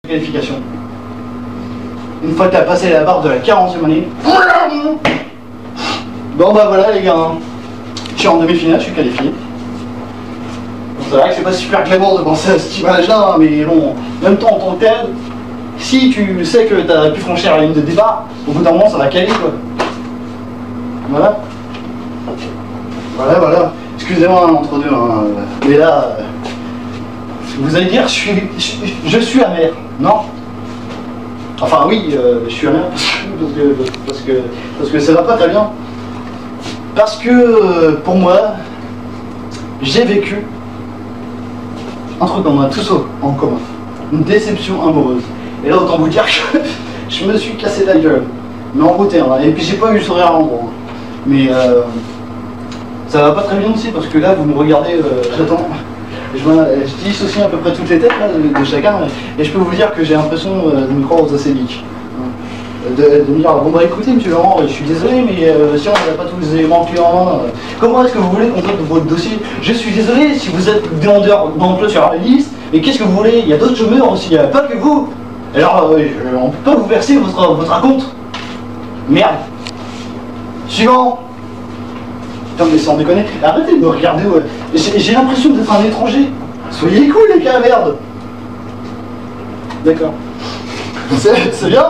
qualification. Une fois que tu as passé la barre de la 40e année, bon bah voilà les gars, hein. Je suis en demi-finale, je suis qualifié. C'est vrai que c'est pas super glamour de penser à cette image-là, hein, mais bon, en même temps en tant que tel, si tu sais que tu as pu franchir la ligne de départ, au bout d'un moment ça va caler quoi. Voilà. Voilà. Excusez-moi entre deux, hein, mais là, vous allez dire je suis amer, non? Enfin oui, je suis amer parce que ça va pas très bien. Parce que pour moi, j'ai vécu un truc qu'on a tous en commun, une déception amoureuse. Et là autant vous dire que je me suis cassé la gueule, mais en beauté, hein. Et puis j'ai pas eu le sourire à l'endroit. Mais ça va pas très bien aussi parce que là vous me regardez, j'attends. Je dissocie à peu près toutes les têtes là, de chacun et je peux vous dire que j'ai l'impression de me croire aux acédiques. De me dire, bon bah écoutez monsieur Laurent, je suis désolé mais si on n'a pas tous les éléments clés en main, comment est-ce que vous voulez qu'on traite votre dossier? Je suis désolé si vous êtes demandeur d'emploi sur la liste, mais qu'est-ce que vous voulez? Il y a d'autres chômeurs aussi, il n'y a pas que vous. Alors on peut pas vous verser votre acompte. Merde. Suivant. Putain mais sans déconner, arrêtez de me regarder, ouais. J'ai l'impression d'être un étranger. Soyez cool les gars, merde. D'accord. C'est bien.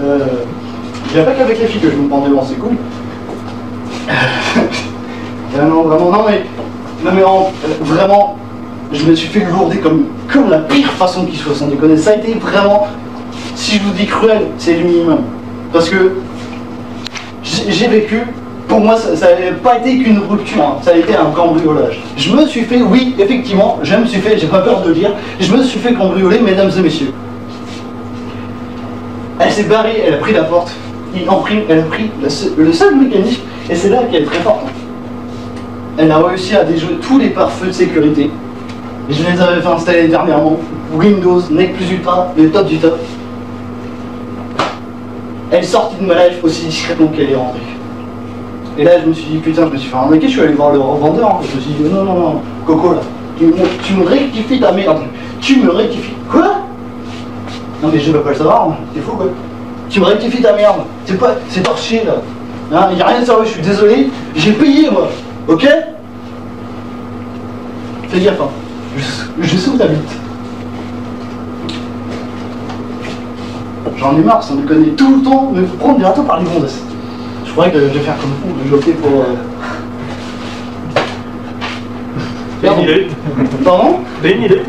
Il n'y a pas qu'avec les filles que je me prends devant, c'est cool. Non, vraiment, non mais vraiment, je me suis fait lourder comme la pire façon qui soit, sans déconner. Ça a été vraiment, si je vous dis cruel, c'est le minimum. Parce que j'ai vécu, pour moi, ça n'avait pas été qu'une rupture, hein. Ça a été un cambriolage. Je me suis fait, oui, effectivement, j'ai pas peur de le dire, je me suis fait cambrioler, mesdames et messieurs. Elle s'est barrée, elle a pris la porte, elle a pris le seul mécanisme, et c'est là qu'elle est très forte. Elle a réussi à déjouer tous les pare-feux de sécurité. Je les avais fait installer dernièrement. Windows, NEC plus Ultra, le top du top. Elle est sortie de ma life aussi discrètement qu'elle est rentrée. Et là je me suis dit, putain, je me suis fait arnaquer, je suis allé voir le revendeur. Hein. Je me suis dit, non, Coco là, tu me rectifies ta merde. Tu me rectifies. Quoi? Non mais je veux pas le savoir, hein. T'es fou quoi. Tu me rectifies ta merde. C'est torché là. Hein, y a rien de sérieux, je suis désolé. J'ai payé moi. Ok? Fais gaffe, hein. Je sais où t'habites. J'en ai marre, ça me connaît tout le temps, me prendre bientôt par les gonzesses. Je croyais que je vais faire comme fou, je optais pour... T'as une idée? Pardon? T'as une idée?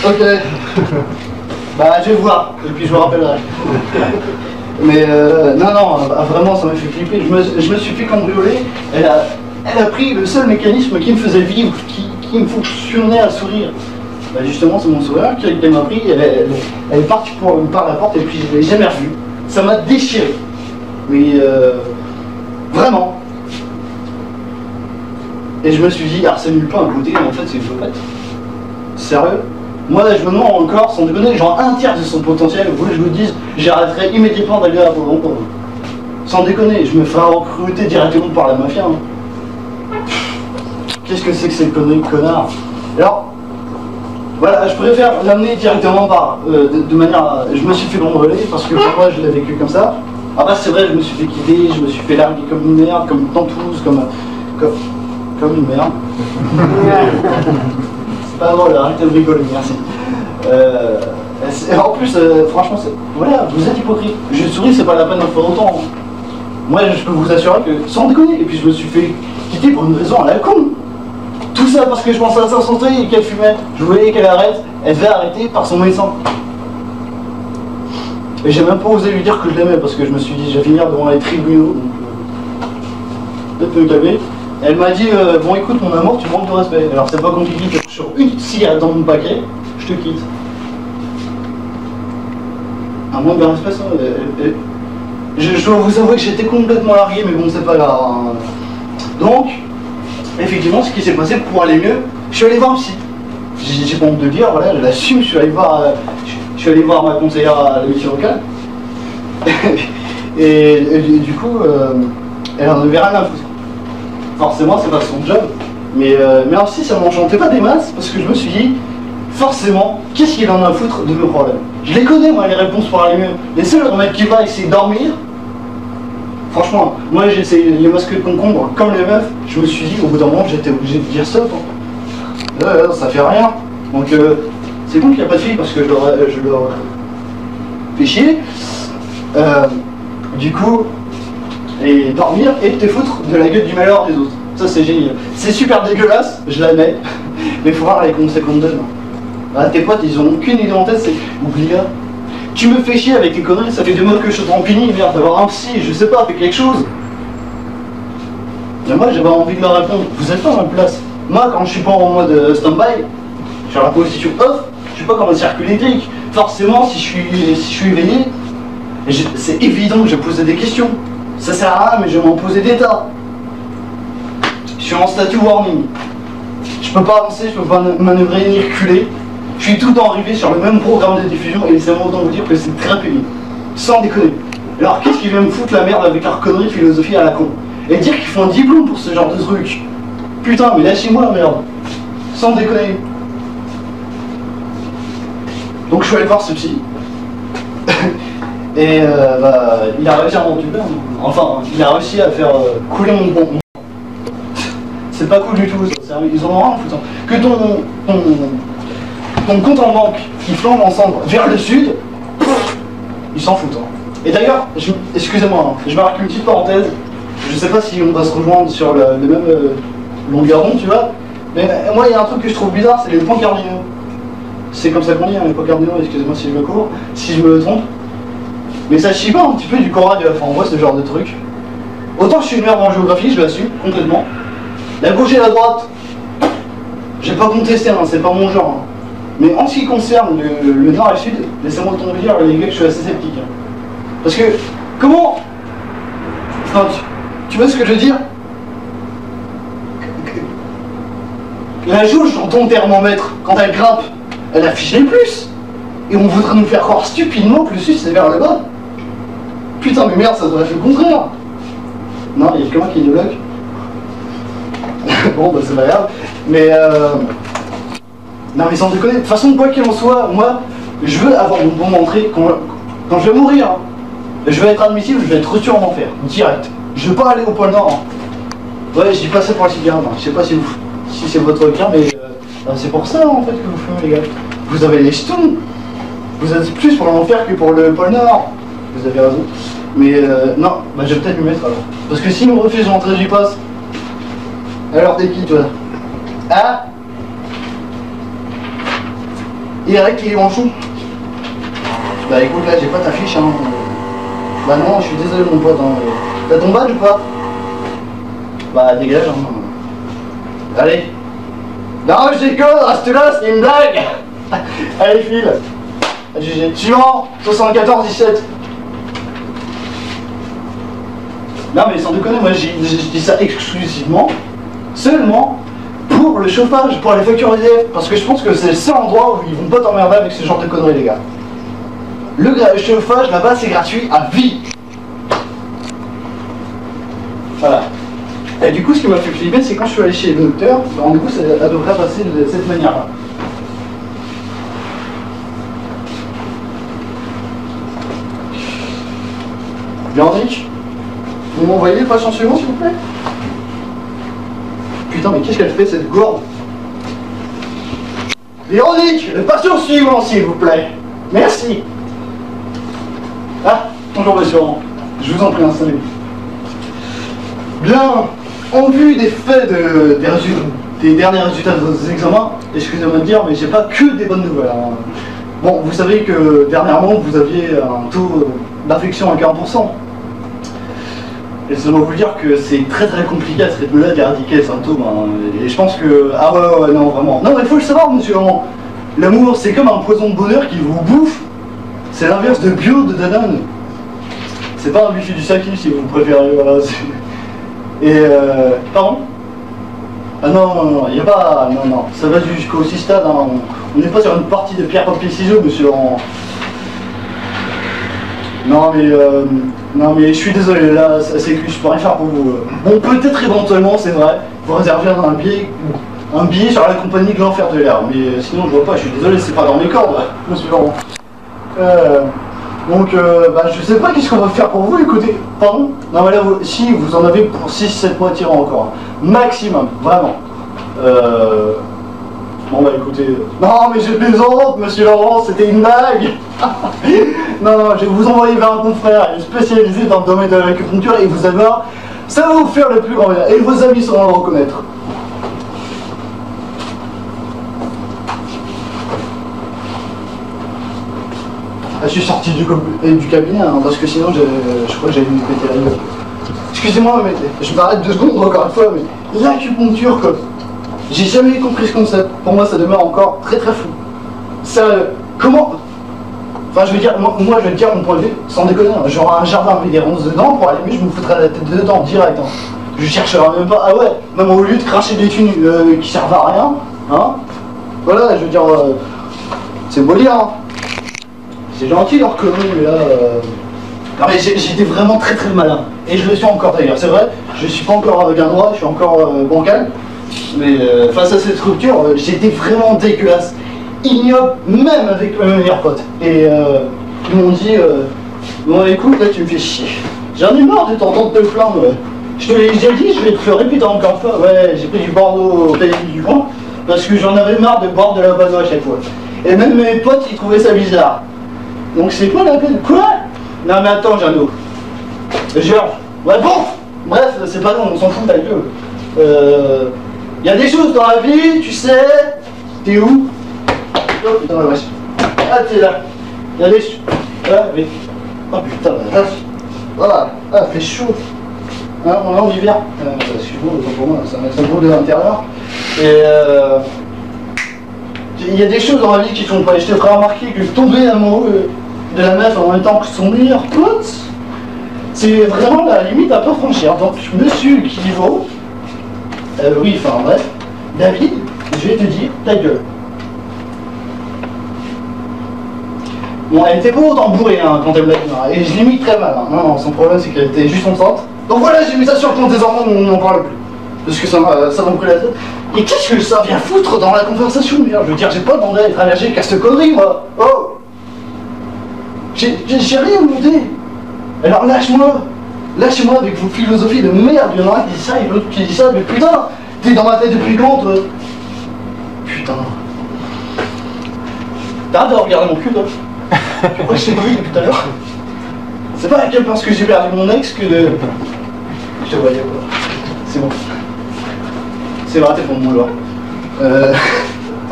Ok. Bah je vais voir, et puis je vous rappellerai. Mais non, vraiment ça m'a fait flipper. Je me suis fait cambrioler. Elle a pris le seul mécanisme qui me faisait vivre, qui me fonctionnait à sourire. Bah justement c'est mon sourire qu'elle m'a pris. Elle est partie par la porte et puis je l'ai jamais revue. Ça m'a déchiré. Mais vraiment. Et je me suis dit, Arsène Lupin à côté, en fait c'est une flopette. Sérieux? Moi là je me demande encore, sans déconner, genre un tiers de son potentiel, vous voulez que je vous dise, j'arrêterai immédiatement d'aller à Pôle emploi. Sans déconner, je me ferai recruter directement par la mafia. Hein. Qu'est-ce que c'est que ces conneries de connards? Alors, voilà, je préfère l'amener directement par, de manière à, je me suis fait cambrioler parce que pour moi je l'ai vécu comme ça. Ah bah c'est vrai, je me suis fait quitter, je me suis fait larguer comme une merde, comme une tentouse, comme une merde. C'est pas drôle, arrêtez de rigoler, merci. En plus, franchement, voilà, vous êtes hypocrite. Je souris, c'est pas la peine d'en faire autant. Hein. Moi, je peux vous assurer que, sans déconner, et puis je me suis fait quitter pour une raison à la con. Tout ça parce que je pensais à sa santé et qu'elle fumait. Je voulais qu'elle arrête, elle devait arrêter par son médecin. Et j'ai même pas osé lui dire que je l'aimais parce que je me suis dit, je vais finir devant les tribunaux. Donc, peut-être me calmer. Elle m'a dit, bon écoute mon amour, tu manques de respect. Alors c'est pas compliqué, sur une cigarette dans mon paquet, je te quitte. Un manque de respect ça. Je dois vous avouer que j'étais complètement largué, mais bon c'est pas grave. Hein. Donc, effectivement ce qui s'est passé pour aller mieux, je suis allé voir un psy. J'ai pas honte de le dire, voilà, je l'assume, je suis allé voir ma conseillère à la mission locale. et du coup, elle en avait rien à foutre. Forcément c'est pas son job, mais aussi ça m'enchantait pas des masses parce que je me suis dit, forcément, qu'est-ce qu'il en a à foutre de mes problèmes? Je les connais, moi, les réponses pour aller mieux. Les seuls remèdes qui va essayer de dormir, franchement, moi j'ai essayé les masques de concombre comme les meufs, je me suis dit, au bout d'un moment, j'étais obligé de dire stop. Ça fait rien. Donc, c'est bon qu'il n'y a pas de fille parce que je leur fais chier. Du coup, et dormir et te foutre de la gueule du malheur des autres. Ça, c'est génial. C'est super dégueulasse, je l'admets, mais il faut voir les conseils qu'on te donne. Bah, tes potes, ils ont aucune idée en tête, c'est oublie là. Tu me fais chier avec tes conneries, ça fait 2 mois que je suis en pini, merde, d'avoir un psy, je sais pas, fais quelque chose. Mais moi, j'avais envie de leur répondre, vous êtes pas à ma place. Moi, quand je suis pas en mode stand-by, je suis à la position off, je suis pas comme un circuit électrique. Forcément, si je suis éveillé, c'est évident que je posais des questions. Ça sert à rien, mais je vais m'en poser des tas. Je suis en statut warning. Je peux pas avancer, je peux pas manœuvrer ni reculer. Je suis tout le temps arrivé sur le même programme de diffusion et laissez-moi autant vous dire que c'est très pénible. Sans déconner. Alors qu'est-ce qui vient me foutre la merde avec leur connerie de philosophie à la con? Et dire qu'ils font un diplôme pour ce genre de truc. Putain, mais lâchez-moi la merde. Sans déconner. Donc je suis allé voir ce psy. Et bah, il a réussi à m'en tuer. Enfin, il a réussi à faire couler mon bon. C'est pas cool du tout, ça. Ils en ont rien en foutant. Que ton compte en banque qui flambe ensemble vers le sud, ils s'en foutent. Hein. Et d'ailleurs, excusez-moi, hein, je marque une petite parenthèse. Je sais pas si on va se rejoindre sur le même longueur d'onde, tu vois. Mais moi, il y a un truc que je trouve bizarre, c'est les points cardinaux. C'est comme ça qu'on dit, hein, les points cardinaux, excusez-moi si je me cours, si je me trompe. Mais ça chie pas un petit peu du Coran de la foi en moi, ce genre de truc. Autant je suis une merde en géographie, je l'assume complètement. La gauche et la droite, j'ai pas contesté, hein, c'est pas mon genre. Hein. Mais en ce qui concerne le nord et le sud, laissez-moi tomber dire, les gars, que je suis assez sceptique. Hein. Parce que, comment... Enfin, tu vois ce que je veux dire? La jauge dans ton thermomètre, quand elle grimpe, elle affiche les plus. Et on voudrait nous faire croire stupidement que le sud c'est vers le bas. Putain mais merde, ça devrait faire le contraire. Non, il y a que moi qui est bloque. Bon bah c'est pas grave. Mais non mais sans déconner, de toute façon quoi qu'il en soit, moi je veux avoir une bonne entrée quand je vais mourir. Hein. Je vais être admissible, je vais être reçu en enfer, direct. Je veux pas aller au pôle Nord. Hein. Ouais, je dis pas ça pour la cigare, je sais pas si c'est votre cas, mais c'est pour ça en fait que vous fumez les gars. Vous avez les jetons. Vous êtes plus pour l'enfer que pour le pôle Nord. Vous avez raison. Mais non, bah je vais peut-être me mettre alors. Parce que si nous refusons l'entrée du pass, alors t'es qui toi? Hein? Eric il est en chou. Bah écoute là j'ai pas ta fiche hein. Bah non je suis désolé mon pote hein. T'as ton badge ou pas? Bah dégage hein. Allez. Non je déconne, reste là, c'est une blague. Allez file. GG. Suivant, 74-17. Non mais sans déconner, moi je dis ça exclusivement, seulement pour le chauffage, pour les factures EDF, parce que je pense que c'est le seul endroit où ils vont pas t'emmerder avec ce genre de conneries les gars. Le chauffage là-bas c'est gratuit à vie. Voilà. Et du coup ce qui m'a fait flipper c'est quand je suis allé chez le docteur, bon, du coup ça devrait passer de cette manière-là. Véronique, vous m'envoyez le patient suivant s'il vous plaît? Putain mais qu'est-ce qu'elle fait cette gourde? Véronique, le patient suivant s'il vous plaît. Merci. Ah, bonjour monsieur, je vous en prie, installez-vous. Bien, en vue des faits des derniers résultats de vos examens, excusez-moi de dire, mais j'ai pas que des bonnes nouvelles. Hein. Bon, vous savez que dernièrement vous aviez un taux d'infection à 40%. Et ça doit vous dire que c'est très compliqué à ce rythme-là d'éradiquer les symptômes. Hein. Et je pense que... Ah ouais, non, vraiment. Non, mais il faut le savoir, monsieur. L'amour, c'est comme un poison de bonheur qui vous bouffe. C'est l'inverse de bio de Danone. C'est pas un buffet du saké, si vous préférez. Voilà. Et pardon? Ah non, il n'y a pas... Non, ça va jusqu'au 6 stades. Hein. On n'est pas sur une partie de pierre, papier, ciseaux, monsieur. Non mais je suis désolé, là, c'est que je peux rien faire pour vous. Bon, peut-être éventuellement, c'est vrai, vous réserver un billet, un billet sur la compagnie de l'enfer de l'air. Mais sinon, je vois pas, je suis désolé, c'est pas dans mes cordes, monsieur Laurent. Je sais pas qu'est-ce qu'on va faire pour vous, écoutez. Pardon? Non, mais là, si, vous en avez pour 6-7 mois tirant encore. Maximum, vraiment. Bon, bah écoutez. Non, mais je plaisante, monsieur Laurent, c'était une blague. Non, je vais vous envoyer vers un confrère spécialisé dans le domaine de l'acupuncture et vous allez voir, ça va vous faire le plus grand bien. Et vos amis sauront le reconnaître. Je suis sorti du cabinet hein, parce que sinon je crois que j'allais me péter la gueule. Excusez-moi, mais je m'arrête 2 secondes encore une fois, mais l'acupuncture, quoi. J'ai jamais compris ce concept. Pour moi, ça demeure encore très très flou. Sérieux, comment... Enfin, je veux dire, moi je vais te dire mon point de vue, sans déconner. Hein. J'aurai un jardin avec des ronces dedans, pour aller mieux, je me foutrais la tête dedans direct. Hein. Je chercherai même pas. Ah ouais, même au lieu de cracher des thunes qui servent à rien, hein. Voilà, je veux dire, c'est beau dire, hein. C'est gentil leur connerie, mais là... Non mais j'étais vraiment très très malin. Et je le suis encore d'ailleurs, c'est vrai, je suis pas encore gain droit, je suis encore bancal. Mais face à cette structure, j'étais vraiment dégueulasse. Ignoble, même avec mes meilleurs potes. Et ils m'ont dit, bon écoute, là tu me fais chier. J'en ai marre de t'entendre te plaindre. Je te l'ai déjà dit, je vais te le répéter encore une fois. Ouais, j'ai pris du Bordeaux au pays du coin, parce que j'en avais marre de boire de la Bano à chaque fois. Et même mes potes, ils trouvaient ça bizarre. Donc c'est quoi la peine? Quoi? Non mais attends, Jeannot. Georges. Ouais bon. Bref, c'est pas long, on s'en fout de ta gueule. Y a des choses dans la vie, tu sais. T'es où? Oh putain la vache. Ah t'es là. Y a des choses. Ah mais. Oh putain la vache. Voilà. Ah fait chaud. Hein, on est en hiver. Excuse-moi, pour moi, ça brûle de l'intérieur. Et il y a des choses dans la vie qui font pas. Je te ferai remarquer que tomber amoureux de la meuf en même temps que son meilleur pote, c'est vraiment la limite à pas franchir. Donc monsieur Kilivo, oui, enfin bref, David, je vais te dire ta gueule. Bon, elle était pas autant bourrée hein, quand elle me l'a dit, hein, et je l'imite très mal. Hein. Non, son problème c'est qu'elle était juste contente. Donc voilà, j'ai mis ça sur le compte des enfants, on n'en parle plus. Parce que ça m'a pris la tête. Et qu'est-ce que ça vient foutre dans la conversation, merde? Je veux dire, j'ai pas demandé à être allergique à cette connerie, moi. Oh! J'ai rien demandé. Alors lâche-moi. Lâche-moi avec vos philosophies de merde. Il y en a un qui dit ça et l'autre qui dit ça. Mais putain, t'es dans ma tête depuis quand, toi? Putain. T'arrêtes de regarder mon cul, toi. Pourquoi je t'ai pas vu depuis tout à l'heure? C'est pas à quel point que j'ai perdu mon ex que de... Je te voyais, quoi. C'est bon. C'est raté pour moi, alors.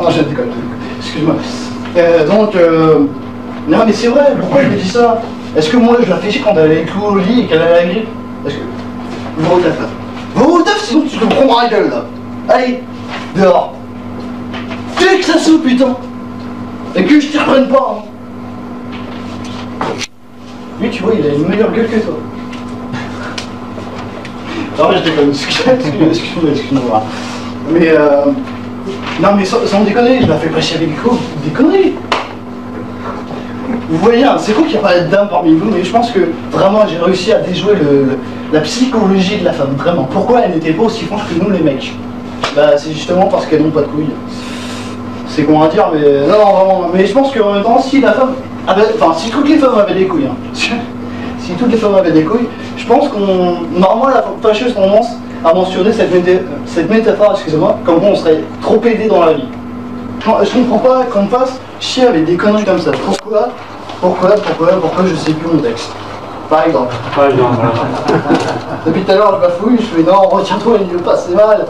Oh, je déconne. Excuse-moi. Non, mais c'est vrai, pourquoi je me dis ça? Est-ce que moi, je la fais chier quand elle est clouée au lit et qu'elle a la grippe? Est-ce que... Va au taf, là. Va au taf, sinon tu te prends la gueule, là. Allez, dehors. Dès que ça saute, putain. Et que je t'y reprenne pas, hein. Lui, tu vois, il a une meilleure gueule que toi. Non mais je déconne, excuse-moi. Mais non mais sans déconner, je la fais pas chier avec des conneries. Vous voyez, hein, c'est cool qu'il n'y a pas de dame parmi vous, mais je pense que vraiment j'ai réussi à déjouer la psychologie de la femme, vraiment. Pourquoi elle n'était pas aussi franche que nous les mecs? Bah c'est justement parce qu'elles n'ont pas de couilles. C'est con à dire, mais non, vraiment. Mais je pense qu'en même temps, si la femme avait, enfin si toutes les femmes avaient des couilles, hein, si toutes les femmes avaient des couilles, je pense qu'on, normalement la fâcheuse tendance à mentionner cette métaphore, excusez-moi, comme quoi on serait trop aidé dans la vie. Je comprends pas qu'on me fasse chier avec des conneries comme ça. Pourquoi je sais plus mon texte? Par exemple. Depuis tout à l'heure je bafouille, je fais non, retiens-toi, il ne veut pas, c'est mal.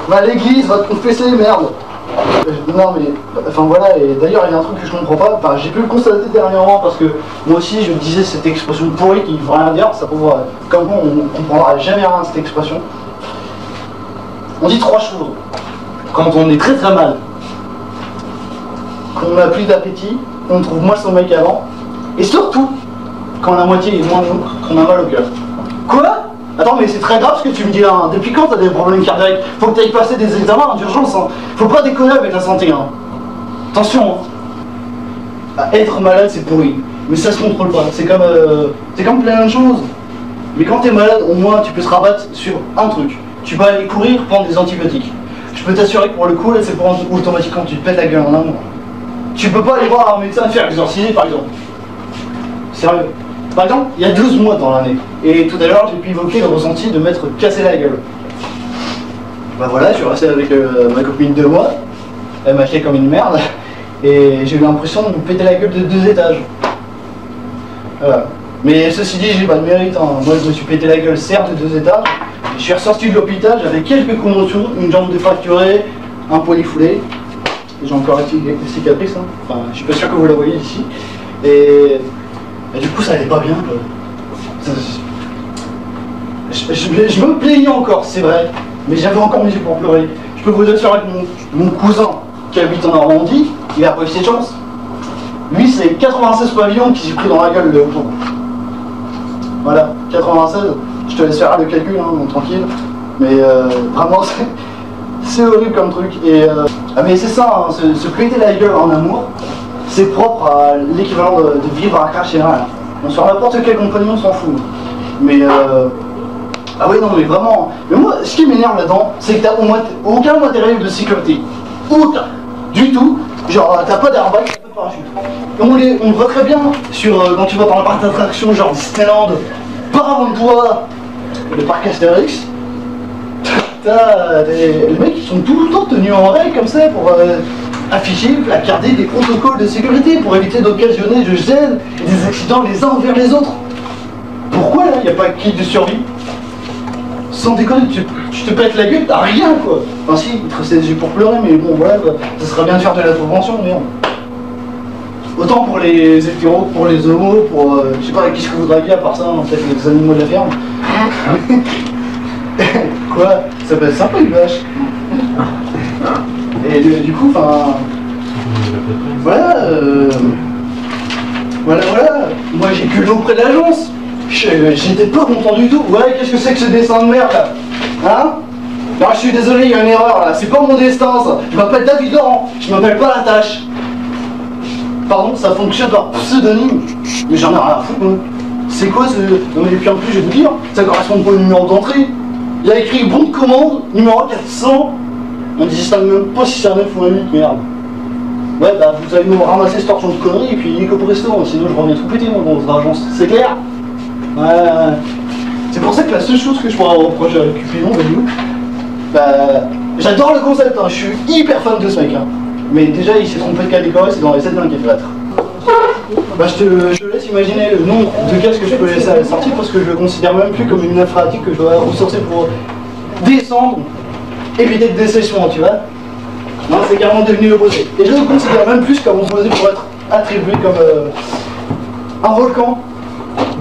Va à l'église, va te confesser, merde. Non mais, enfin voilà, et d'ailleurs il y a un truc que je comprends pas, enfin j'ai pu le constater dernièrement parce que moi aussi je me disais cette expression pourrie qui ne veut rien dire, ça prouve comme on ne comprendra jamais rien de cette expression. On dit 3 choses quand on est très très mal. Qu'on n'a plus d'appétit, qu'on trouve moins son mec avant, et surtout quand la moitié est moins lourde, qu'on a mal au cœur. Quoi? Attends, mais c'est très grave ce que tu me dis là, hein. Depuis quand t'as des problèmes cardiaques? Faut que t'ailles passer des examens d'urgence, hein. Faut pas déconner avec la santé, hein. Attention, hein. Bah, être malade c'est pourri, mais ça se contrôle pas, c'est comme plein de choses. Mais quand t'es malade, au moins tu peux te rabattre sur un truc. Tu peux aller courir, prendre des antibiotiques. je peux t'assurer que pour le coup, là, c'est pour automatiquement tu te pètes la gueule en un mois. Tu peux pas aller voir un médecin et faire exorciser par exemple. Sérieux. Par exemple, il y a 12 mois dans l'année. Et tout à l'heure, j'ai pu évoquer le ressenti de m'être cassé la gueule. Bah voilà, je suis resté avec ma copine 2 mois. Elle m'a fait comme une merde. Et j'ai eu l'impression de me péter la gueule de 2 étages. Voilà. Mais ceci dit, j'ai pas de mérite. Hein. Moi, je me suis pété la gueule, certes, de 2 étages. Je suis ressorti de l'hôpital, j'avais quelques conmotions, une jambe défracturée, un poignet foulé. J'ai encore des cicatrices. Hein. Enfin, je suis pas sûr que vous la voyez ici. Et du coup, ça allait pas bien. Je me plaignais encore, c'est vrai. Mais j'avais encore mes yeux pour pleurer. Je peux vous assurer que mon cousin qui habite en Normandie, il a pas eu cette chance. Lui, c'est 96 pavillons qui s'est pris dans la gueule le jour. Voilà, 96, je te laisse faire le calcul, hein, tranquille. Mais vraiment, c'est horrible comme truc. Et, mais c'est ça, hein, se péter la gueule en amour, c'est propre à l'équivalent de vivre à crash général. Donc, sur n'importe quel compagnon, on s'en fout. Mais ah oui, non, mais vraiment. Mais moi, ce qui m'énerve là-dedans, c'est que t'as aucun matériel de sécurité. Aucun. Du tout. Genre, t'as pas d'airbag, t'as pas de parachute. On le voit très bien sur, quand tu vas dans la parc d'attraction, genre Disneyland, par avant de toi, le parc Astérix. T'as les mecs qui sont tout le temps tenus en règle comme ça pour afficher, placarder des protocoles de sécurité pour éviter d'occasionner de gêne et des accidents les uns envers les autres. Pourquoi là, il n'y a pas de kit de survie? Sans déconner, tu te pètes la gueule, t'as rien quoi. Enfin si, il te reste les yeux pour pleurer, mais bon voilà, ça serait bien de faire de la prévention, mais non. Autant pour les hétéros, pour les homos, pour je sais pas, qu'est-ce que vous draguez à part ça, hein, peut-être les animaux de la ferme. Quoi? Ça peut être sympa une vache. Et du coup, enfin... Voilà, voilà. Moi j'ai que l'eau près de l'agence. J'étais pas content du tout. Ouais, qu'est-ce que c'est que ce dessin de merde là? Hein? Non, je suis désolé, il y a une erreur là. C'est pas mon destin ça. Je m'appelle David Laurent. Je m'appelle pas La Tâche. Pardon, ça fonctionne par pseudonyme. Mais j'en ai rien à foutre, moi. C'est quoi ce... Non mais puis en plus, je vais vous dire, ça correspond pas au numéro d'entrée. Il y a écrit bon de commande, numéro 400. On ne distingue même pas si c'est un 9 ou un 8, merde. Ouais, bah vous allez nous ramasser ce torchon de conneries et puis Nico Presto, sinon je reviens tout péter moi dans votre agence. C'est clair? Ouais. C'est pour ça que la seule chose que je pourrais reprocher avec Cupidon, bah, j'adore le concept, hein. Je suis hyper fan de ce mec. Hein. Mais déjà, il s'est trompé de cas décoré, c'est dans les 7 d'un lettres. Bah, je te laisse imaginer le nombre de casques que je peux laisser à la sortie parce que je le considère même plus comme une nappe phréatique que je dois ressourcer pour descendre, éviter de décession, tu vois. Non, c'est carrément devenu l'opposé. Et je le considère même plus comme opposé pour être attribué comme un volcan.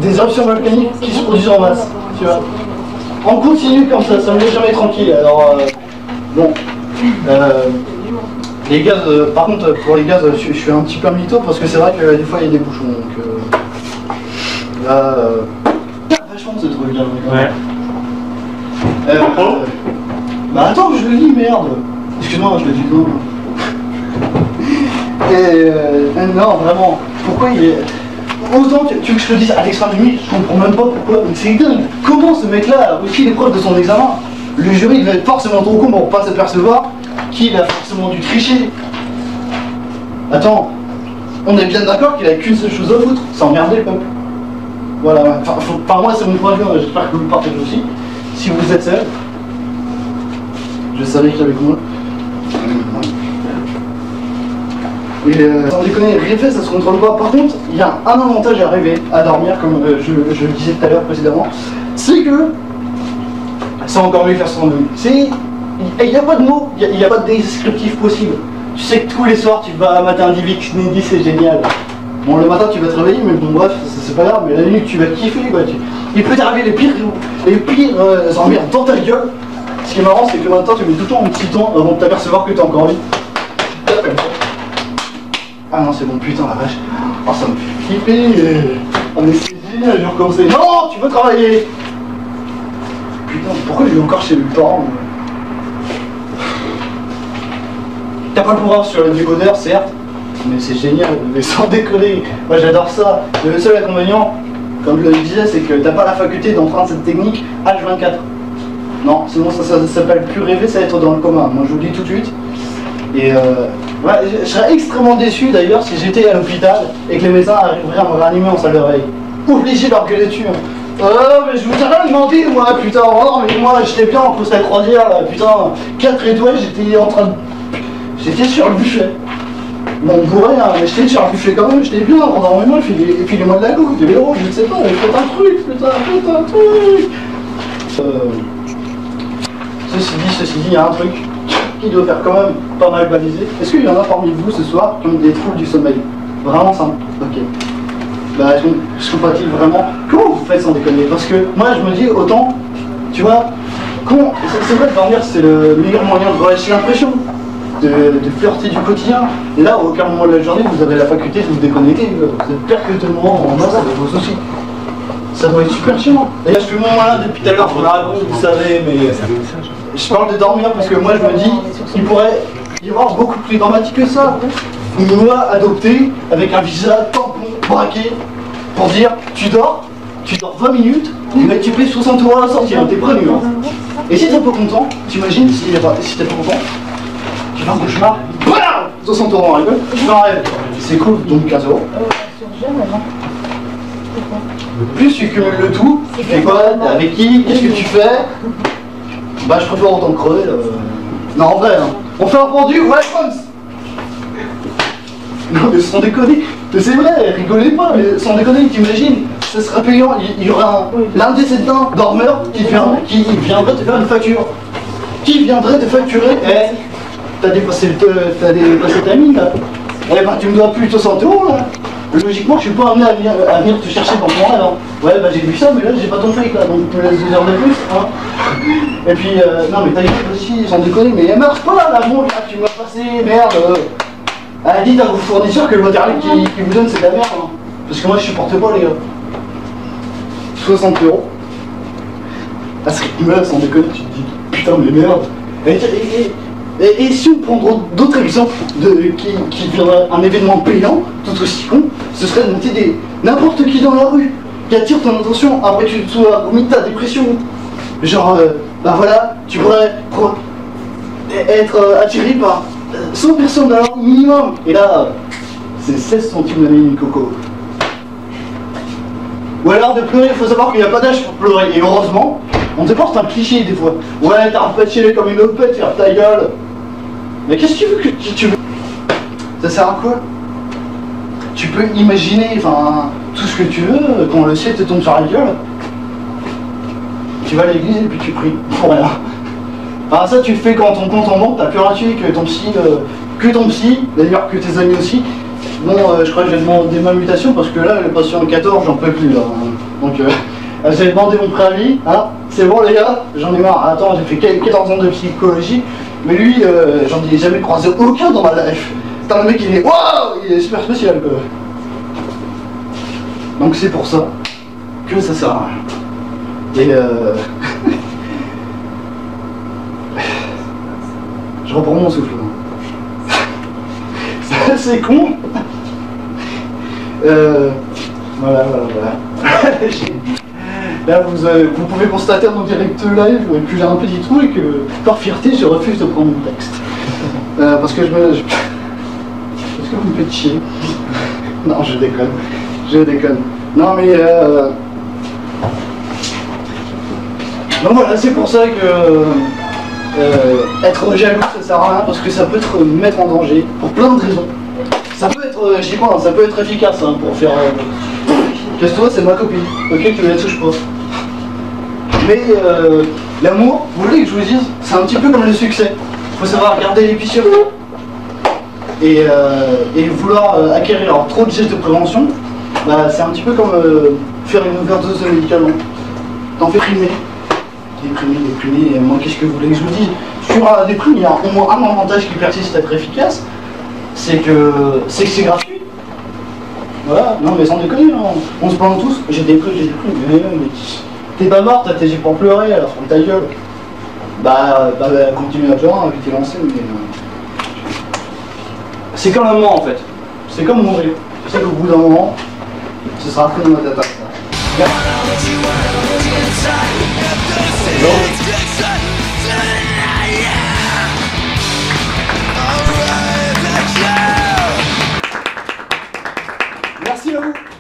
Des éruptions volcaniques qui se produisent en masse, tu vois. On continue comme ça me laisse jamais tranquille. Alors, bon, les gaz, par contre, pour les gaz, je suis un petit peu un mytho parce que c'est vrai que des fois il y a des bouchons, donc là, vachement ce truc là. Ouais. Bah attends, je le lis, merde. Excuse-moi, je le dis non. Et non, vraiment, pourquoi il est... Autant tu veux que je te dise à l'extrême limite, je comprends même pas pourquoi. C'est dingue. Comment ce mec-là a réussi l'épreuve de son examen? Le jury devait être forcément trop con pour pas s'apercevoir qu'il a forcément dû tricher. Attends, on est bien d'accord qu'il a qu'une seule chose à foutre, c'est emmerder le peuple. Voilà, par moi c'est mon point de vue, j'espère que vous le partagez aussi. Si vous êtes seul, je savais qu'il y avait avec moi. Et sans déconner, rêver ça se contrôle pas. Par contre, il y a un avantage à rêver, à dormir, comme je le disais tout à l'heure précédemment, c'est que c'est encore mieux faire son nuit. Il n'y a pas de mots, il n'y a pas de descriptif possible. Tu sais que tous les soirs tu vas mater un Divix Nedi, c'est génial. Bon, le matin tu vas te réveiller, mais bon, bref, c'est pas grave, mais la nuit tu vas kiffer quoi. Il peut t'arriver les pires emmerdes dans ta gueule. Ce qui est marrant, c'est que maintenant tu mets tout le temps un petit temps avant de t'apercevoir que t'es encore en vie. Ah non, c'est bon, putain la vache. Oh, ça me fait flipper. Oh, mais c'est génial, je vais recommencer. Non, tu veux travailler. Putain, pourquoi je vais encore chez mes parents? T'as pas le pouvoir sur le niveau d'heure, certes, mais c'est génial, mais sans déconner. Moi j'adore ça. Le seul inconvénient, comme je le disais, c'est que t'as pas la faculté d'emprunter cette technique H24. Non, sinon ça s'appelle plus rêver, ça va être dans le coma. Moi je vous le dis tout de suite. Et ouais, je serais extrêmement déçu d'ailleurs si j'étais à l'hôpital et que les médecins arriveraient à me réanimer en salle de réveil. Obligé de leur gueuler dessus. Oh mais je vous ai rien demandé moi putain, oh, non mais moi j'étais bien en course à croisière là, putain, 4 étoiles, j'étais en train de... J'étais sur le buffet. Bon bourré hein, mais j'étais sur le buffet quand même, j'étais bien, endormez-moi, filez-moi de la goutte, des vélos, je ne sais pas, faites un truc, faites un truc. Ceci dit, il y a un truc qui doit faire quand même pas mal baliser. Est-ce qu'il y en a parmi vous ce soir qui ont des troubles du sommeil? Vraiment simple. Ok. Bah je compatis vraiment. Comment vous faites sans déconner? Parce que moi je me dis autant, tu vois, c'est vrai que dormir c'est le meilleur moyen de relâcher l'impression, de flirter du quotidien. Et là, à aucun moment de la journée, vous avez la faculté de vous déconnecter. Vous êtes perpétuellement en mode avec vos soucis. Ça doit être super chiant. D'ailleurs, je fais mon malin depuis tout à l'heure, vous savez, mais je parle de dormir parce que moi je me dis qu'il pourrait y avoir beaucoup plus dramatique que ça. Une loi adoptée avec un visa tampon braqué pour dire tu dors 20 minutes, mais tu payes 60 € à la sortie, hein, t'es prévenu. Hein. Et si t'es pas content, t'imagines si t'es pas content, tu fais un cauchemar, bam 60 € en rigole, tu fais un rêve. C'est cool, donc 15 €. Plus tu cumules le tout, tu fais quoi? T'es avec qui? Qu'est-ce que tu fais? Bah je préfère autant crever. Non en vrai, hein. On fait un pendu, ouais France. Non mais sans déconner, c'est vrai, rigolez pas, mais sans déconner, t'imagines, ça serait payant, il y aura l'un des éteints dormeurs qui viendrait te faire une facture. Qui viendrait te facturer? Eh, t'as dépassé ta mine là. Eh ben tu me dois plus de 60 € là. Logiquement, je suis pas amené à venir te chercher dans ton rêve. Hein. Ouais, bah j'ai vu ça, mais là j'ai pas ton fric là, donc tu me laisses 2 heures de plus. Hein. Et puis, non mais ta gueule aussi, sans déconner, mais elle marche pas la montre là, tu m'as passé, merde. Dites à vos fournisseurs que le matériel qui vous donne c'est de la merde. Hein. Parce que moi je supporte pas les gars. 60 €. À ce rythme-là, sans déconner, tu te dis, putain mais merde. Et si on prend d'autres exemples qui viendraient un événement payant, tout aussi con, ce serait de monter n'importe qui dans la rue, qui attire ton attention, après tu sois au milieu de ta dépression. Genre, bah voilà, tu pourrais être attiré par 100 personnes dans la rue minimum. Et là, c'est 16 centimes la minute coco. Ou alors de pleurer, il faut savoir qu'il n'y a pas d'âge pour pleurer. Et heureusement, on te porte un cliché des fois. Ouais, t'as repatché comme une opette, faire ta gueule. Mais qu'est-ce que tu veux? Ça sert à quoi? Tu peux imaginer, enfin, tout ce que tu veux, quand le ciel te tombe sur la gueule. Tu vas à l'église et puis tu pries, pour rien. Enfin ça tu le fais quand ton compte en banque, t'as plus gratuit que ton psy, d'ailleurs que tes amis aussi. Bon, je crois que j'ai demandé ma mutation parce que là, le patient 14, j'en peux plus là. Donc j'ai demandé mon préavis, hein. C'est bon les gars, j'en ai marre. Attends, j'ai fait 14 ans de psychologie. Mais lui, j'en ai jamais croisé aucun dans ma life. C'est un mec, il est super spécial quoi. Donc c'est pour ça que ça sert à rien. Et je reprends mon souffle. C'est assez con. Voilà. Là, vous pouvez constater en direct live que j'ai un petit trou et que, par fierté, je refuse de prendre mon texte. Parce que parce que vous me faites chier. Non, je déconne. Non, mais donc voilà, c'est pour ça que être jaloux, ça sert à rien, parce que ça peut te mettre en danger, pour plein de raisons. Ça peut être, j'y crois, ça peut être efficace hein, pour faire... Casse-toi, c'est ma copine, ok, tu la touches pas. Mais l'amour, vous voulez que je vous dise, c'est un petit peu comme le succès. Il faut savoir garder les pieds sur eux. Et vouloir acquérir alors, trop de gestes de prévention, bah, c'est un petit peu comme faire une overdose de médicaments. T'en fais primer. Déprimé, et moi qu'est-ce que vous voulez que je vous dise? Sur la déprime, il y a au moins un avantage qui persiste à être efficace, c'est que c'est gratuit. Voilà, non mais sans déconner, hein. On se plaint tous, j'ai déprime, mais t'es pas mort, t'as tes yeux pour pleurer, alors ferme ta gueule. Bah continue à pleurer, puis t'es lancé, mais... C'est comme un moment en fait, c'est comme mourir. Tu sais qu'au bout d'un moment, ce sera après dans ma tata. Merci à vous.